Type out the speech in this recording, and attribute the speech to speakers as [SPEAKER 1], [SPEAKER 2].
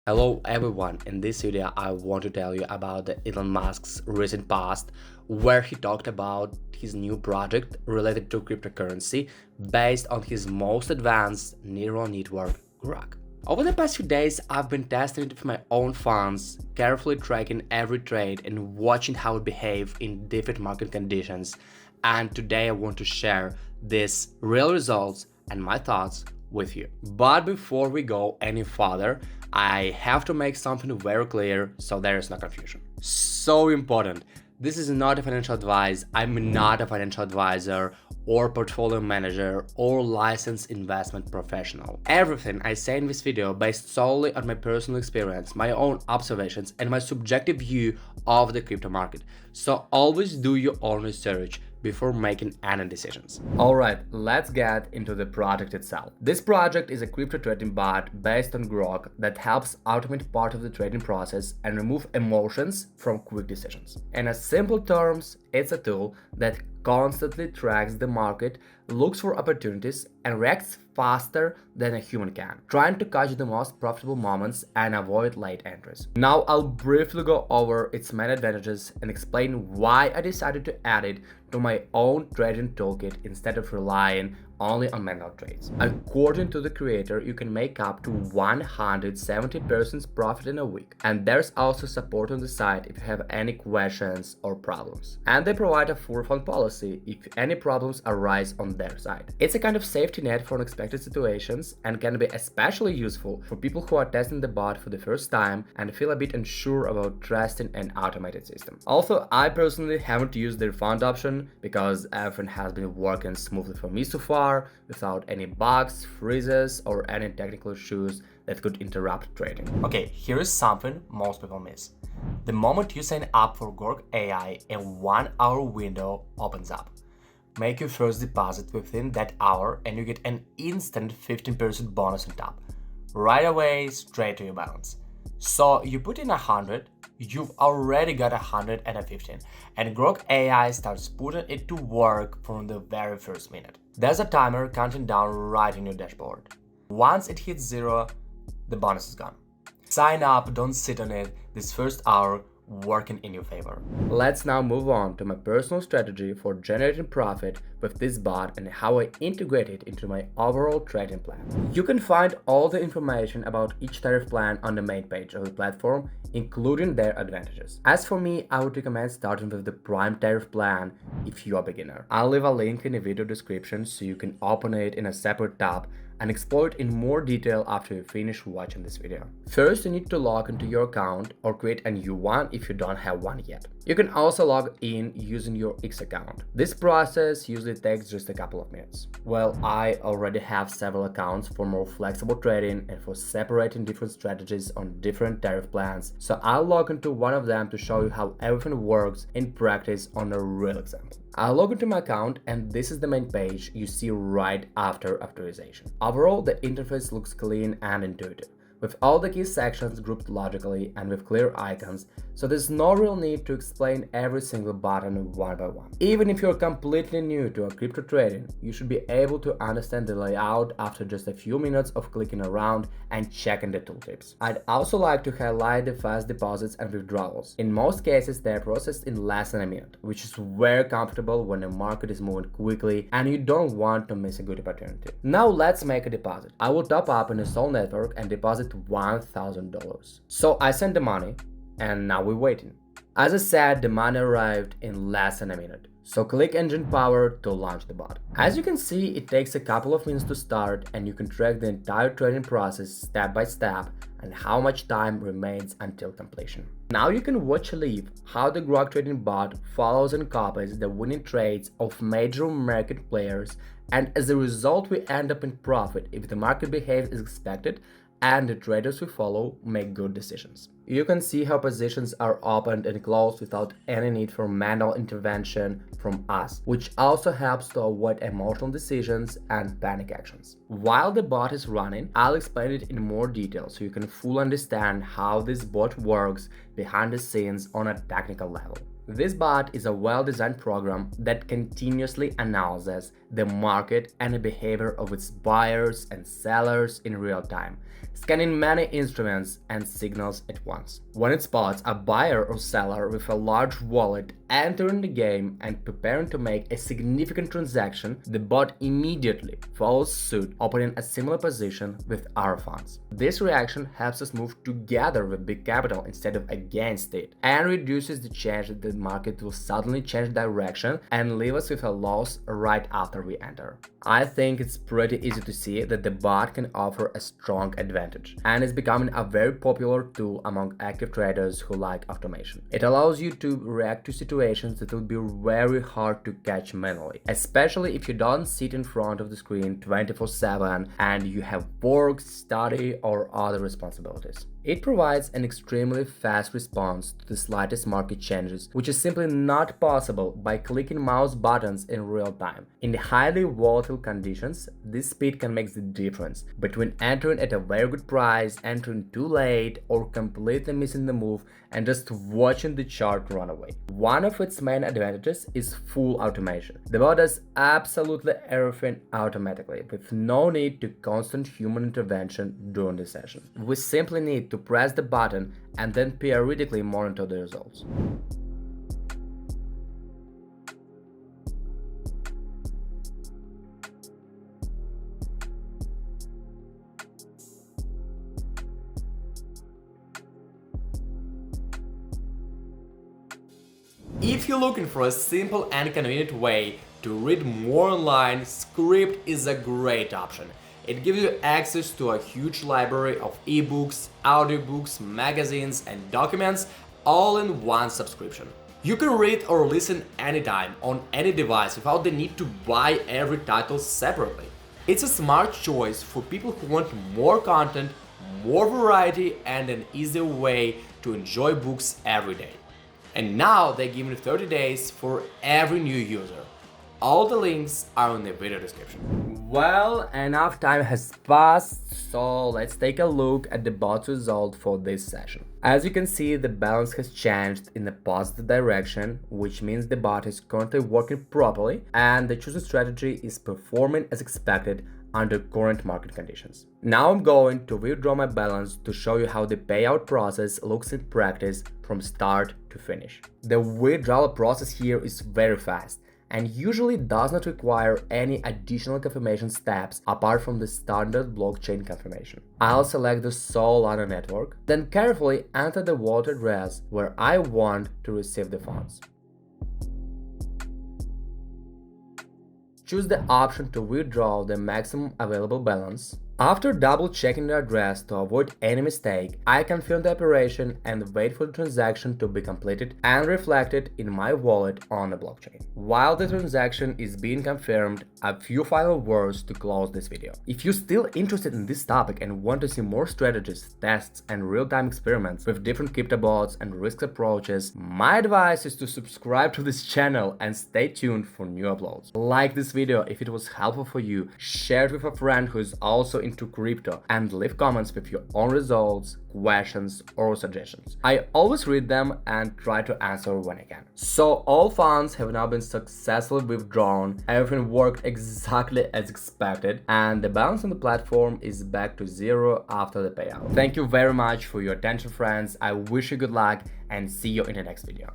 [SPEAKER 1] Hello everyone, in this video I want to tell you about the Elon Musk's recent past where he talked about his new project related to cryptocurrency based on his most advanced neural network, Grok. Over the past few days I've been testing it with my own funds, carefully tracking every trade and watching how it behaves in different market conditions, and today I want to share these real results and my thoughts with you. But before we go any further, I have to make something very clear so there is no confusion. So important. This is not a financial advice. I'm not a financial advisor or portfolio manager or licensed investment professional. Everything I say in this video based solely on my personal experience, my own observations, and my subjective view of the crypto market. So always do your own research before making any decisions. Alright, let's get into the project itself. This project is a crypto trading bot based on Grok that helps automate part of the trading process and remove emotions from quick decisions. In simple terms, it's a tool that constantly tracks the market, looks for opportunities, and reacts faster than a human can, trying to catch the most profitable moments and avoid late entries. Now I'll briefly go over its main advantages and explain why I decided to add it to my own trading toolkit instead of relying only on manual trades. According to the creator, you can make up to 170% profit in a week, and there's also support on the site if you have any questions or problems. And they provide a full refund policy if any problems arise on their side. It's a kind of safety net for unexpected situations and can be especially useful for people who are testing the bot for the first time and feel a bit unsure about trusting an automated system. Also, I personally haven't used the refund option because everything has been working smoothly for me so far, without any bugs, freezes, or any technical issues that could interrupt trading. Okay, here is something most people miss. The moment you sign up for Grok AI, a 1 hour window opens up. Make your first deposit within that hour and you get an instant 15% bonus on top. Right away, straight to your balance. So you put in 100, you've already got 115, and Grok AI starts putting it to work from the very first minute. There's a timer counting down right in your dashboard. Once it hits 0, the bonus is gone. Sign up, don't sit on it, this first hour working in your favor. Let's now move on to my personal strategy for generating profit with this bot and how I integrate it into my overall trading plan. You can find all the information about each tariff plan on the main page of the platform, including their advantages. As for me, I would recommend starting with the Prime tariff plan if you're a beginner. I'll leave a link in the video description so you can open it in a separate tab and explore it in more detail after you finish watching this video. First, you need to log into your account or create a new one if you don't have one yet. You can also log in using your X account. This process usually takes just a couple of minutes. Well, I already have several accounts for more flexible trading and for separating different strategies on different tariff plans, so I'll log into one of them to show you how everything works in practice on a real example. I'll log into my account and this is the main page you see right after authorization. Overall, the interface looks clean and intuitive, with all the key sections grouped logically and with clear icons, so there's no real need to explain every single button one by one. Even if you're completely new to crypto trading, you should be able to understand the layout after just a few minutes of clicking around and checking the tooltips. I'd also like to highlight the fast deposits and withdrawals. In most cases, they're processed in less than a minute, which is very comfortable when the market is moving quickly and you don't want to miss a good opportunity. Now let's make a deposit. I will top up in the Sol network and deposit $1,000. So I send the money and now we're waiting. As I said, the money arrived in less than a minute. So click engine power to launch the bot. As you can see, it takes a couple of minutes to start and you can track the entire trading process step by step and how much time remains until completion. Now you can watch live how the Grok trading bot follows and copies the winning trades of major market players, and as a result we end up in profit if the market behaves as expected and the traders we follow make good decisions. You can see how positions are opened and closed without any need for manual intervention from us, which also helps to avoid emotional decisions and panic actions. While the bot is running, I'll explain it in more detail so you can fully understand how this bot works behind the scenes on a technical level. This bot is a well-designed program that continuously analyzes the market and the behavior of its buyers and sellers in real time, scanning many instruments and signals at once. When it spots a buyer or seller with a large wallet entering the game and preparing to make a significant transaction, the bot immediately follows suit, opening a similar position with our funds. This reaction helps us move together with big capital instead of against it, and reduces the chance that the market will suddenly change direction and leave us with a loss right after we enter. I think it's pretty easy to see that the bot can offer a strong advantage, and is becoming a very popular tool among active traders who like automation. It allows you to react to situations that will be very hard to catch manually, especially if you don't sit in front of the screen 24/7 and you have work, study, or other responsibilities. It provides an extremely fast response to the slightest market changes, which is simply not possible by clicking mouse buttons in real time. In highly volatile conditions, this speed can make the difference between entering at a very good price, entering too late, or completely missing the move and just watching the chart run away. One of its main advantages is full automation. The bot does absolutely everything automatically, with no need to constant human intervention during the session. We simply need to press the button and then periodically monitor the results. If you're looking for a simple and convenient way to read more online, Script is a great option. It gives you access to a huge library of ebooks, audiobooks, magazines, and documents all in one subscription. You can read or listen anytime on any device without the need to buy every title separately. It's a smart choice for people who want more content, more variety, and an easier way to enjoy books every day. And now they give you 30 days for every new user. All the links are in the video description. Well, enough time has passed, so let's take a look at the bot's result for this session. As you can see, the balance has changed in a positive direction, which means the bot is currently working properly and the chosen strategy is performing as expected under current market conditions. Now I'm going to withdraw my balance to show you how the payout process looks in practice from start to finish. The withdrawal process here is very fast and usually does not require any additional confirmation steps apart from the standard blockchain confirmation. I'll select the Solana network, then carefully enter the wallet address where I want to receive the funds. Choose the option to withdraw the maximum available balance. After double checking the address to avoid any mistake, I confirm the operation and wait for the transaction to be completed and reflected in my wallet on the blockchain. While the transaction is being confirmed, a few final words to close this video. If you're still interested in this topic and want to see more strategies, tests, and real-time experiments with different crypto bots and risk approaches, my advice is to subscribe to this channel and stay tuned for new uploads. Like this video if it was helpful for you, share it with a friend who is also into crypto, and leave comments with your own results, questions, or suggestions. I always read them and try to answer when I can. So all funds have now been successfully withdrawn, everything worked exactly as expected, and the balance on the platform is back to zero after the payout. Thank you very much for your attention, friends. I wish you good luck and see you in the next video.